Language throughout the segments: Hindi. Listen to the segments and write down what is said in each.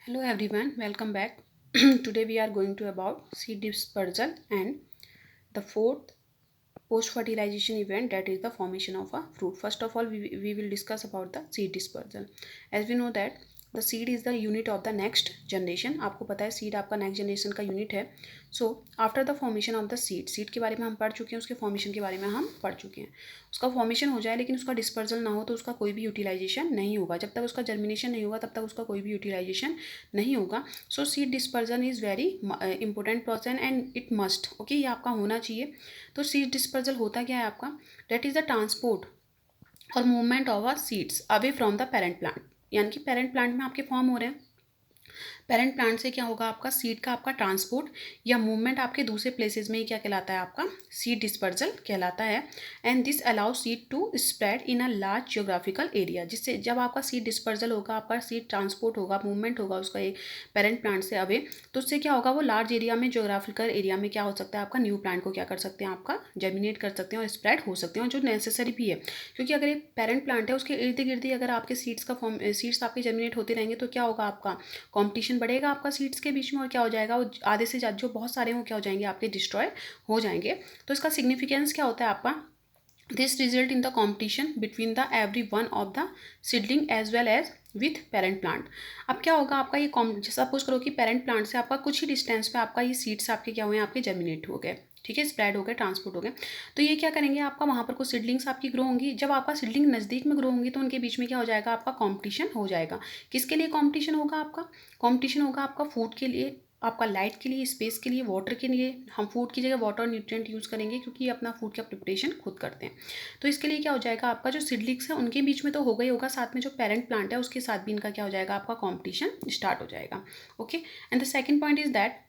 Hello everyone, welcome back. Today we are going to about seed dispersal and the fourth post fertilization event, that is the formation of a fruit. First of all, we will discuss about the seed dispersal. As we know that the seed is the unit of the next generation. आपको पता है seed आपका next generation का unit है. So after the formation of the seed के बारे में हम पढ़ चुके हैं, उसके formation के बारे में हम पढ़ चुके हैं. उसका formation हो जाए लेकिन उसका dispersal ना हो तो उसका कोई भी utilization नहीं होगा. जब तक उसका germination नहीं होगा तब तक उसका कोई भी utilization नहीं होगा. So seed dispersal is very important process and it must. Okay, ये आपका होना चाहिए. तो सीड डिस्पर्जल होता क्या है आपका? दैट इज़ द ट्रांसपोर्ट और movement of a seeds away from the parent plant. यानी कि पेरेंट प्लांट में आपके फॉर्म हो रहे हैं. पेरेंट प्लांट से क्या होगा, आपका सीड का आपका ट्रांसपोर्ट या मूवमेंट आपके दूसरे प्लेसेस में ही क्या कहलाता है, आपका सीड डिस्पर्जल कहलाता है. And this allow seed to spread in a large geographical area. जिससे जब आपका सीड डिस्पर्जल होगा, आपका सीड ट्रांसपोर्ट होगा, मूवमेंट होगा उसका एक पेरेंट प्लांट से अवे, तो उससे क्या होगा, वो लार्ज एरिया में जियोग्राफिकल एरिया में क्या हो सकता है, आपका न्यू प्लांट को क्या कर सकते हैं, आपका जर्मिनेट कर सकते हैं और स्प्रेड हो सकते हैं, और जो नेसेसरी भी है. क्योंकि अगर एक पेरेंट प्लांट है उसके इर्द गिर्द अगर आपके सीड्स आपके जर्मिनेट होते रहेंगे तो क्या होगा, आपका कंपटीशन बढ़ेगा आपका सीड्स के बीच में, और क्या हो जाएगा, वो आधे से ज़्यादा जो बहुत सारे हो क्या हो जाएंगे, आपके डिस्ट्रॉय हो जाएंगे. तो इसका सिग्निफिकेंस क्या होता है आपका? This result in the competition between the every one of the seedling as well as with parent plant. अब क्या होगा आपका, ये सपोज करो कि पेरेंट प्लांट से आपका कुछ ही डिस्टेंस पे आपका ये सीड्स आपके क्या हुए, आपके जर्मिनेट हो गए, ठीक है, स्प्रेड हो गए, ट्रांसपोर्ट हो गए. तो ये क्या करेंगे, आपका वहाँ पर कुछ सीडलिंग्स आपकी ग्रो होंगी. जब आपका सीडलिंग नज़दीक में ग्रो होंगी तो उनके बीच में क्या हो जाएगा, आपका कंपटीशन हो जाएगा. किसके लिए कंपटीशन होगा, आपका कंपटीशन होगा आपका फूड के लिए, आपका लाइट के लिए, स्पेस के लिए, वाटर के लिए. हम फूड की जगह वाटर और न्यूट्रिएंट यूज़ करेंगे क्योंकि ये अपना फूड का प्रिपरेशन खुद करते हैं. तो इसके लिए क्या हो जाएगा, आपका जो सीडलिंग्स है उनके बीच में तो होगा ही होगा, साथ में जो पेरेंट प्लांट है उसके साथ भी इनका क्या हो जाएगा, आपका कंपटीशन स्टार्ट हो जाएगा. Okay. And the second point is that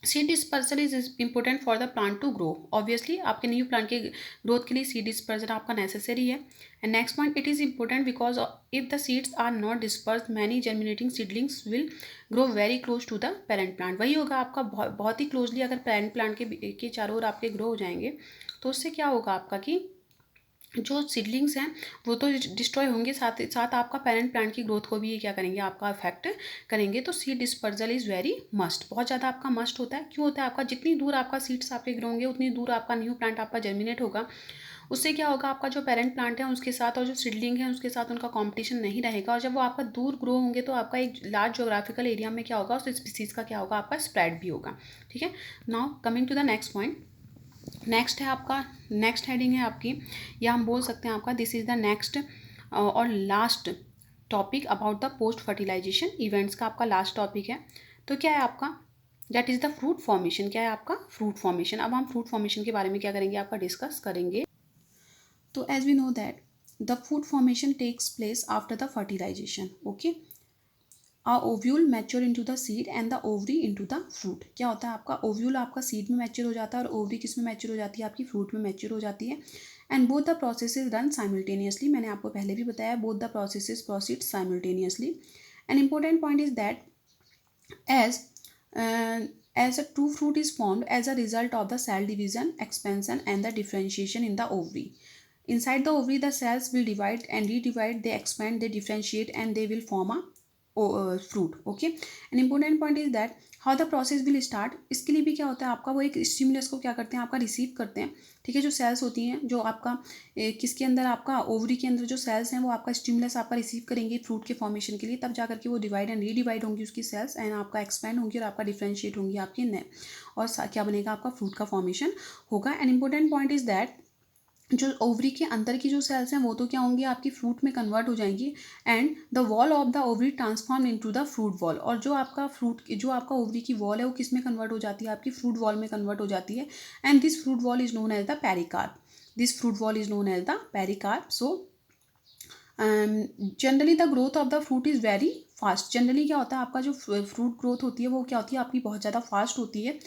seed dispersal is important for the plant to grow. Obviously आपके न्यू प्लांट के ग्रोथ के लिए सीड डिस्पर्सल आपका नेसेसरी है. And next point, it is important because if the seeds are not disperse many germinating seedlings will grow very close to the parent plant. वही होगा आपका बहुत ही क्लोजली अगर पेरेंट प्लांट के चारों ओर आपके ग्रो हो जाएंगे तो उससे क्या होगा आपका कि जो सीडलिंग्स हैं वो तो डिस्ट्रॉय होंगे, साथ साथ आपका पेरेंट प्लांट की ग्रोथ को भी ये क्या करेंगे, आपका अफेक्ट करेंगे. तो seed dispersal is very must, बहुत ज़्यादा आपका मस्ट होता है. क्यों होता है आपका? जितनी दूर आपका सीड्स आपके ग्रो होंगे उतनी दूर आपका न्यू प्लांट आपका जर्मिनेट होगा. उससे क्या होगा, आपका जो पेरेंट प्लांट है उसके साथ और जो सीडलिंग है उसके साथ उनका कंपटीशन नहीं रहेगा. और जब वो आपका दूर ग्रो होंगे तो आपका एक लार्ज जोग्राफिकल एरिया में क्या होगा, उस स्पीसीज़ का क्या होगा, आपका स्प्रेड भी होगा. ठीक है. Now coming to the next point. Next है आपका, नेक्स्ट हेडिंग है आपकी, या हम बोल सकते हैं आपका दिस इज़ द नेक्स्ट और last topic about the post fertilization events का आपका लास्ट टॉपिक है. तो क्या है आपका? That is the fruit formation. क्या है आपका? Fruit formation. अब हम फ्रूट फॉर्मेशन के बारे में क्या करेंगे, आपका डिस्कस करेंगे. तो as we know that the fruit formation takes place after the fertilization. Okay. Uh ovule mature into the seed and the ovary into the fruit. क्या होता है आपका? ओव्यूल आपका सीड में मैच्योर हो जाता है और ओवरी किस में मैच्योर हो जाती है, आपकी फ्रूट में मैच्योर हो जाती है. And both the processes run simultaneously. मैंने आपको पहले भी बताया, both the processes proceed simultaneously. An important point is that as as a true fruit is formed as a result of the cell division, expansion and the differentiation in the ovary. Inside the ovary the cells will divide and redivide, they expand, they differentiate and they will form a fruit. Okay. An important point is that how the process will start. इसके लिए भी क्या होता है आपका, वो एक स्टिमुलस को क्या करते हैं, आपका रिसीव करते हैं. ठीक है. जो सेल्स होती हैं, जो आपका किसके अंदर, आपका ओवरी के अंदर जो सेल्स हैं वो आपका स्टिमुलस आपका रिसीव करेंगे फ्रूट के फॉर्मेशन के लिए. तब जा करके वो डिवाइड एंड रीडिवाइड होंगी उसकी सेल्स, एंड आपका एक्सपैंड होंगी और आपका डिफ्रेंशिएट होंगी आपकी और क्या बनेगा, आपका फ्रूट का फॉर्मेशन होगा. And important point is that जो ओवरी के अंदर की जो सेल्स हैं वो तो क्या होंगी, आपकी फ्रूट में कन्वर्ट हो जाएंगी. And the wall of the ovary transform into the fruit wall. और जो आपका फ्रूट, जो आपका ओवरी की वॉल है वो किस में कन्वर्ट हो जाती है, आपकी फ्रूट वॉल में कन्वर्ट हो जाती है. And this fruit wall is known as the pericarp. This fruit wall is known as the pericarp. So generally the growth of the fruit is very fast. Generally क्या होता है, आपका जो फ्रूट ग्रोथ होती है वो क्या होती है, आपकी बहुत ज़्यादा फास्ट होती है.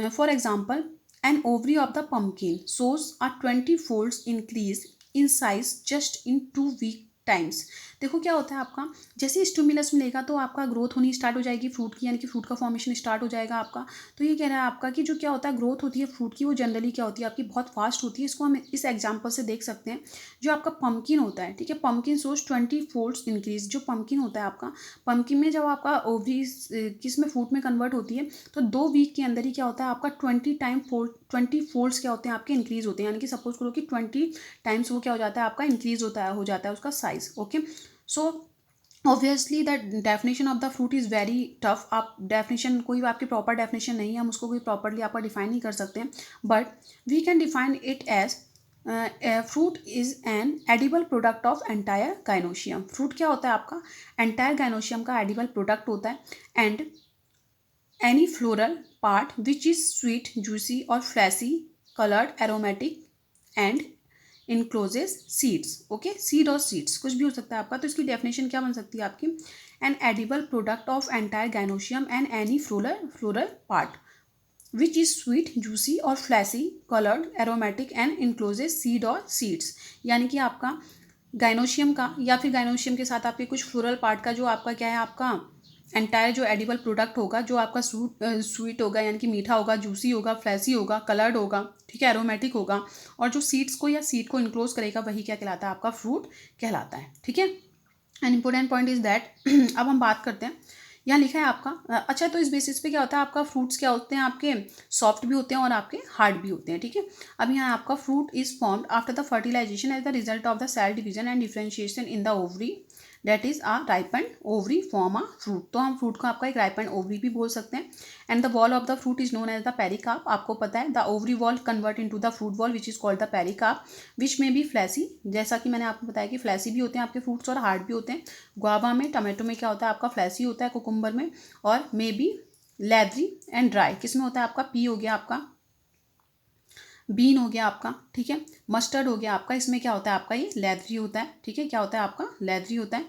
For example, an ovary of the pumpkin shows a 20 folds increase in size just in 2 week times. देखो क्या होता है आपका, जैसे स्टिमुलस मिलेगा तो आपका ग्रोथ होनी स्टार्ट हो जाएगी फ्रूट की, यानी कि फ्रूट का फॉर्मेशन स्टार्ट हो जाएगा आपका। तो ये कह रहा है आपका कि जो क्या होता है ग्रोथ होती है फ्रूट की, वो जनरली क्या होती है आपकी बहुत फास्ट होती है। इसको हम इस एग्जाम्पल से देख सकते हैं। जो आपका पम्पकिन होता है, ठीक है, पम्पकिन सोज 20 फोल्ड्स इंक्रीज। जो पम्पकिन होता है आपका, पम्पकिन में जब आपका ओवरीज किस में फ्रूट में कन्वर्ट होती है, तो 2 वीक के अंदर ही क्या होता है आपका 20 फोल्ड्स क्या होते हैं आपके इंक्रीज होते हैं। यानी कि सपोज करो कि 20 टाइम्स वो क्या हो जाता है आपका इंक्रीज हो जाता है उसका size. Okay, so obviously that definition of the fruit is very tough. आप डेफिनेशन कोई आपकी प्रॉपर डेफिनेशन नहीं है, हम उसको कोई प्रॉपरली आपका डिफाइन नहीं कर सकते हैं, but we can define it as fruit is an edible product of entire gynoecium. Fruit क्या होता है आपका, एंटायर गाइनोशियम का एडिबल प्रोडक्ट होता है। And any floral part which is sweet, juicy और fleshy, coloured, aromatic and encloses seeds. Okay, seed और सीड्स कुछ भी हो सकता है आपका। तो इसकी डेफिनेशन क्या बन सकती है आपकी, an edible product of entire gynoecium and any floral part which is sweet, juicy और fleshy, coloured, aromatic and encloses seed और सीड्स। यानी कि आपका गाइनोशियम का या फिर गाइनोशियम के साथ आपके कुछ फ्लोरल पार्ट का जो आपका क्या है आपका एंटायर जो एडिबल प्रोडक्ट होगा, जो आपका स्वीट होगा यानी कि मीठा होगा, जूसी होगा, फ्लैसी होगा, कलर्ड होगा, ठीक है, एरोमेटिक होगा, और जो सीड्स को या सीड को इनक्लोज करेगा वही क्या कहलाता है आपका फ्रूट कहलाता है। ठीक है, an important point is that अब हम बात करते हैं, यहाँ लिखा है आपका अच्छा, तो इस बेसिस पे क्या होता है आपका फ्रूट्स क्या होते हैं आपके सॉफ्ट भी होते हैं और आपके हार्ड भी होते हैं। ठीक है, अब यहाँ आपका fruit is formed after the fertilization as the result of the cell division and differentiation in the ovary, that is a ripened ovary form a fruit. तो हम फ्रूट को आपका एक राइपेंड ओवरी भी बोल सकते हैं। And the wall of the fruit is known as the pericarp. आपको पता है the ovary wall convert into the fruit wall which is called the pericarp, which may be fleshy. जैसा कि मैंने आपको बताया कि फ्लैसी भी होते हैं आपके फ्रूट्स और हार्ड भी होते हैं। गुआवा में, टमाटो में क्या होता है आपका फ्लैसी होता है, कुकुम्बर में, और may be leathery and dry किस में होता है आपका, पी हो गया आपका, बीन हो गया आपका, ठीक है, मस्टर्ड हो गया आपका, इसमें क्या होता है आपका ये लेदरी होता है। ठीक है, क्या होता है आपका लेदरी होता है।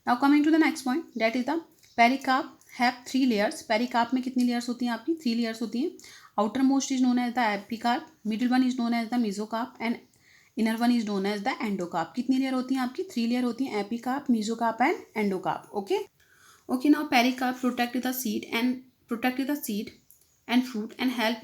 Now coming to the next point, that is the pericarp have 3 layers. Pericarp में कितनी लेयर्स होती हैं आपकी, 3 लेयर्स होती हैं। Outermost is known as the epicarp, middle one is known as the mesocarp and inner one is known as the endocarp. कितनी लेयर होती हैं आपकी, 3 लेयर होती हैं, epicarp, mesocarp and endocarp. Okay, okay, now pericarp protect the seed and fruit and help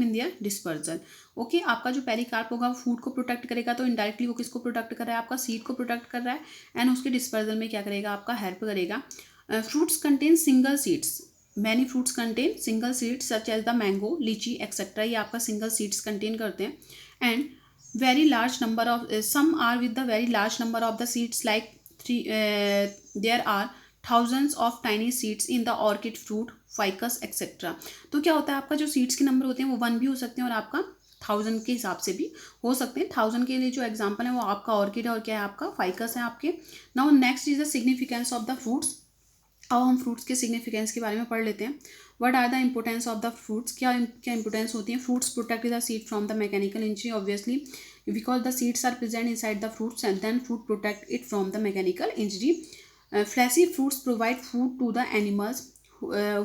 in their dispersal. Okay, आपका जो पेरिकार्प होगा वो फूड को प्रोटेक्ट करेगा, तो इनडायरेक्टली वो किसको प्रोटेक्ट कर रहा है आपका सीड को प्रोटेक्ट कर रहा है, एंड उसके डिस्पर्जल में क्या करेगा आपका हेल्प करेगा। Fruits contain single seeds, many fruits contain single seeds such as the mango, litchi etcetera, ये आपका सिंगल सीड्स कंटेन करते हैं। And very large number of some are with the very large number of the seeds like there are thousands of tiny seeds in the orchid, fruit, ficus etcetera. तो क्या होता है आपका जो सीड्स के नंबर होते हैं वो 1 भी हो सकते हैं और आपका 1000 के हिसाब से भी हो सकते हैं। 1000 के लिए जो एग्जांपल है वो आपका ऑर्किड है और क्या है आपका फाइकस है आपके। Now next is the significance of the fruits. अब हम फ्रूट्स के सिग्निफिकेंस के बारे में पढ़ लेते हैं। What are the importance of the fruits, क्या क्या इंपोर्टेंस होती है। Fruits protect the seed from the mechanical injury, obviously because the seeds are present inside the fruits and then fruit protect it from the mechanical injury. Fleshy fruits provide food to the animals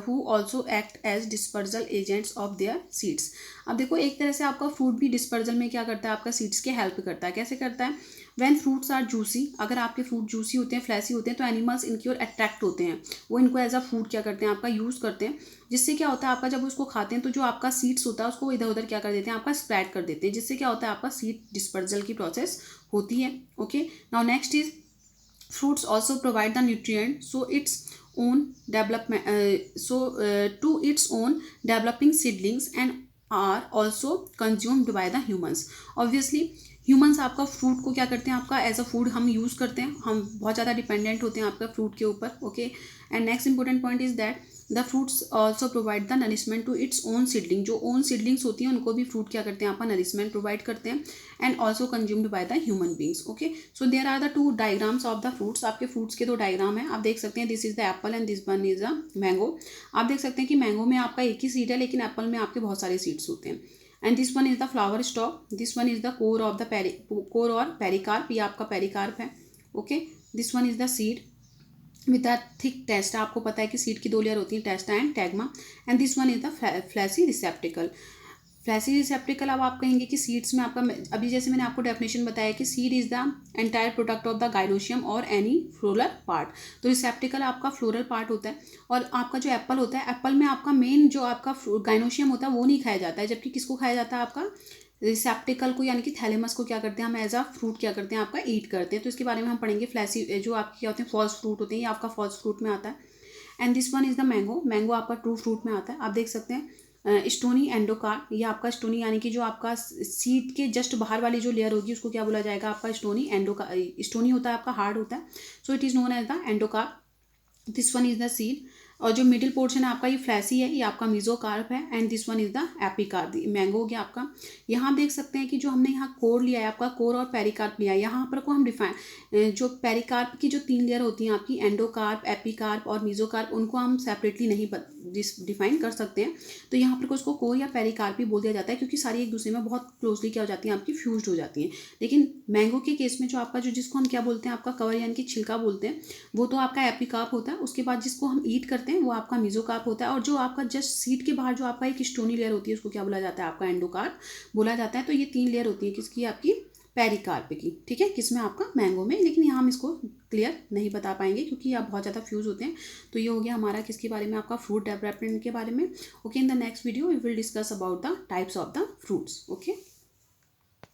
who also act as dispersal agents of their seeds। अब देखो एक तरह से आपका फ्रूट भी डिस्पर्जल में क्या करता है आपका सीड्स के हेल्प करता है। कैसे करता है, व्हेन फ्रूट्स आर जूसी, अगर आपके फ्रूट जूसी होते हैं, फ्लैसी होते हैं, तो एनिमल्स इनकी ओर अट्रैक्ट होते हैं, वो इनको एज अ फूड क्या करते हैं आपका यूज़ करते हैं, जिससे क्या होता है आपका जब उसको खाते हैं तो जो आपका सीड्स होता है उसको इधर उधर क्या कर देते हैं आपका स्प्रेड कर देते हैं, जिससे क्या होता है आपका सीड डिस्पर्जल की प्रोसेस होती है। Okay, now next is fruits also provide the nutrient so its own development to its own developing seedlings and are also consumed by the humans। obviously humans आपका फ्रूट को क्या करते हैं आपका एज अ फूड हम यूज़ करते हैं, हम बहुत ज़्यादा डिपेंडेंट होते हैं आपका फ्रूट के ऊपर। Okay, and next important point is that the fruits also provide the nourishment to its own seedling. जो ओन सीडलिंग्स होती हैं उनको भी फ्रूट क्या करते हैं आपका नरिशमेंट प्रोवाइड करते हैं and also consumed by the human beings. Okay, so there are the 2 diagrams of the fruits. आपके फ्रूट्स के 2 डायग्राम हैं, आप देख सकते हैं, this is the apple and this one is a mango. आप देख सकते हैं कि मैंगो में आपका एक ही सीड है लेकिन एप्पल में आपके बहुत सारे सीड्स होते हैं। And this one is the flower stalk, this one is the core of the core और पेरिकार्प, ये आपका पेरिकार्प है। Okay, this one is the seed with the thick testa, आपको पता है कि सीड की 2 लेयर होती हैं, testa and tegmen. And this one is the fleshy receptacle. Fleshy receptacle, अब आप कहेंगे कि सीड्स में आपका, अभी जैसे मैंने आपको डेफिनेशन बताया कि seed is the entire product of the gynoecium और एनी फ्लोरल पार्ट। तो रिसेप्टिकल आपका फ्लोरल पार्ट होता है, और आपका जो एप्पल होता है, एप्पल में आपका मेन जो आपका गाइनोशियम होता है वो नहीं खाया जाता है, जबकि किसको खाया जाता है, आपका रिसेप्टिकल को, यानी कि थैलेमस को क्या करते हैं हम एज अ फ्रूट क्या करते हैं, आपका ईट करते हैं। तो इसके बारे में हम पढ़ेंगे। फ्लैसी जो आपके क्या होते हैं, फॉल्स फ्रूट होते हैं, ये आपका फॉल्स फ्रूट में आता है। And this one is the mango, mango आपका ट्रू फ्रूट में आता है। आप देख सकते हैं स्टोनी एंडोकार्प, ये आपका स्टोनी यानी कि जो आपका सीड के जस्ट बाहर वाली जो लेयर होगी उसको क्या बोला जाएगा, आपका स्टोनी एंडोकार्प। स्टोनी होता है आपका, हार्ड होता है, so it is known as the endocarp. This one is the seed. और जो मिडिल पोर्शन है आपका, ये फ्लैसी है, ये आपका मीजोकार्प है। And this one is the epicarp, mango हो गया आपका। यहाँ आप देख सकते हैं कि जो हमने यहाँ कोर लिया है आपका, कोर और पेरिकार्प लिया है। यहाँ पर को हम डिफाइन, जो पेरिकार्प की जो 3 लेयर होती हैं आपकी, एंडोकार्प, एपिकार्प और मीजोकार्प, उनको हम सेपरेटली नहीं डिफाइन कर सकते हैं। तो यहाँ पर को उसको कोर या पेरिकार्प ही बोल दिया जाता है, क्योंकि सारी एक दूसरे में बहुत क्लोजली क्या हो जाती हैं, आपकी फ्यूज्ड हो जाती हैं। लेकिन मैंगो के केस में जो आपका जो जिसको हम क्या बोलते हैं, आपका कवर यानी कि छिलका बोलते हैं, वो तो आपका एपिकार्प होता है। उसके बाद जिसको हम ईट करते हैं वो आपका मीजोकार्प होता है। और जो आपका जस्ट सीड के बाहर जो आपका एक स्टोनी लेयर होती है उसको क्या बोला जाता है, आपका एंडोकार्प बोला जाता है। तो ये 3 लेयर होती है किसकी, आपकी पेरिकार्प की, ठीक है, किसमें, आपका मैंगो में। लेकिन यहाँ हम इसको क्लियर नहीं बता पाएंगे क्योंकि आप बहुत ज़्यादा फ्यूज होते हैं। तो ये हो गया हमारा किसके बारे में, आपका फ्रूट डेवलपमेंट के बारे में। Okay, in the next video we will discuss about the types of the fruits. Okay.